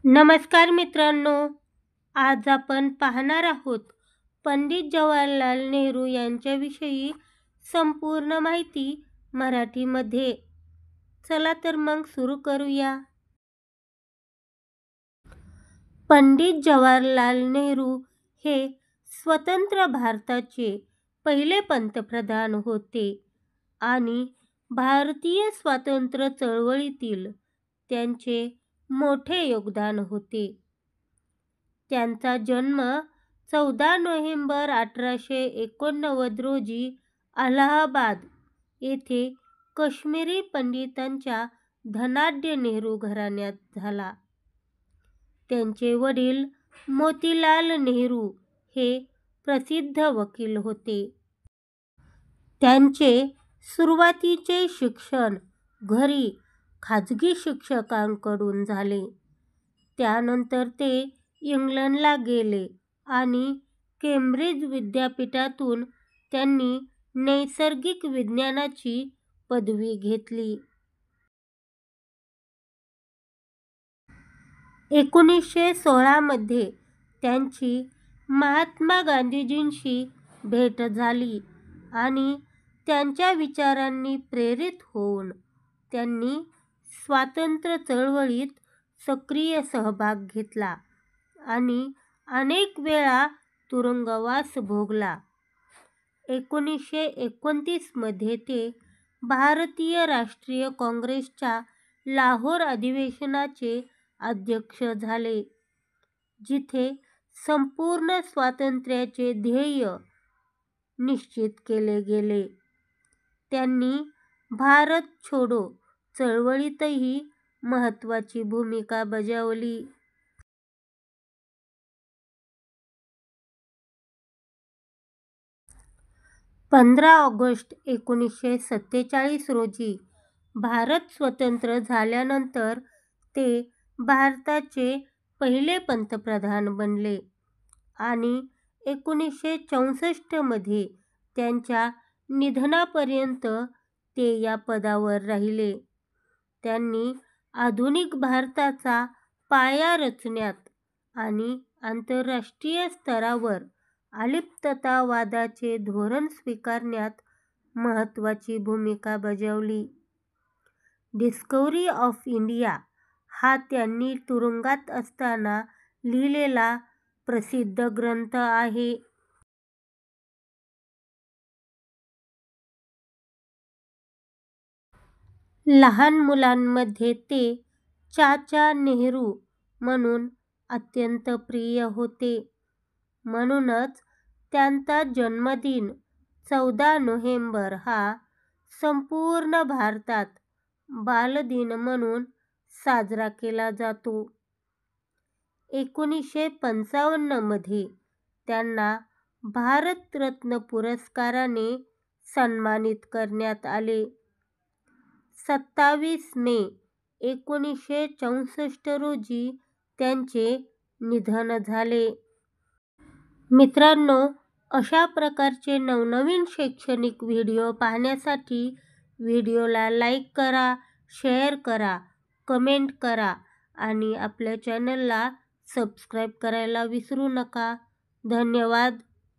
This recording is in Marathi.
नमस्कार मित्रांनो, आज आपण पाहणार आहोत पंडित जवाहरलाल नेहरू यांच्याविषयी संपूर्ण माहिती मराठीमध्ये. चला तर मग सुरू करूया. पंडित जवाहरलाल नेहरू हे स्वतंत्र भारताचे पहिले पंतप्रधान होते आणि भारतीय स्वातंत्र्य चळवळीतील त्यांचे मोठे योगदान होते. त्यांचा जन्म 14 नोव्हेंबर 1889 रोजी अलाहाबाद येथे काश्मीरी पंडितांच्या धनाढ्य नेहरू घराण्यात झाला. त्यांचे वडील मोतीलाल नेहरू हे प्रसिद्ध वकील होते. त्यांचे सुरुवातीचे शिक्षण घरी खाजगी शिक्षकांकडून झाले. त्यानंतर ते इंग्लंडला गेले आणि केम्ब्रिज विद्यापीठातून त्यांनी नैसर्गिक विज्ञानाची पदवी घेतली. 1916 मध्ये त्यांची महात्मा गांधीजींशी भेट झाली आणि त्यांच्या विचारांनी प्रेरित होऊन त्यांनी स्वातंत्र्य चळवळीत सक्रिय सहभाग घेतला आणि अनेक वेळा तुरुंगवास भोगला. 1929 मध्ये ते भारतीय राष्ट्रीय काँग्रेसच्या लाहोर अधिवेशनाचे अध्यक्ष झाले, जिथे संपूर्ण स्वातंत्र्याचे ध्येय निश्चित केले गेले. त्यांनी भारत छोडो चळवळीतही महत्त्वाची भूमिका बजावली. 15 ऑगस्ट 1947 रोजी भारत स्वतंत्र झाल्यानंतर ते भारताचे पहिले पंतप्रधान बनले आणि 1964 मध्ये त्यांच्या निधनापर्यंत ते या पदावर राहिले. त्यांनी आधुनिक भारताचा पाया रचण्यात आणि आंतरराष्ट्रीय स्तरावर अलिप्ततावादाचे धोरण स्वीकारण्यात महत्त्वाची भूमिका बजावली. डिस्कव्हरी ऑफ इंडिया हा त्यांनी तुरुंगात असताना लिहिलेला प्रसिद्ध ग्रंथ आहे. लहान मुलांमध्ये ते चाचा नेहरू म्हणून अत्यंत प्रिय होते. म्हणूनच त्यांचा जन्मदिन 14 नोव्हेंबर हा संपूर्ण भारतात बालदिन म्हणून साजरा केला जातो. 1955 मध्ये त्यांना भारतरत्न पुरस्काराने सन्मानित करण्यात आले. 27 मे 1964 रोजी त्यांचे निधन झाले. मित्रांनो, अशा प्रकारचे नवनवीन शैक्षणिक व्हिडिओ पाहण्यासाठी व्हिडिओला लाईक करा, शेअर करा, कमेंट करा आणि आपल्या चॅनलला सबस्क्राईब करायला विसरू नका. धन्यवाद.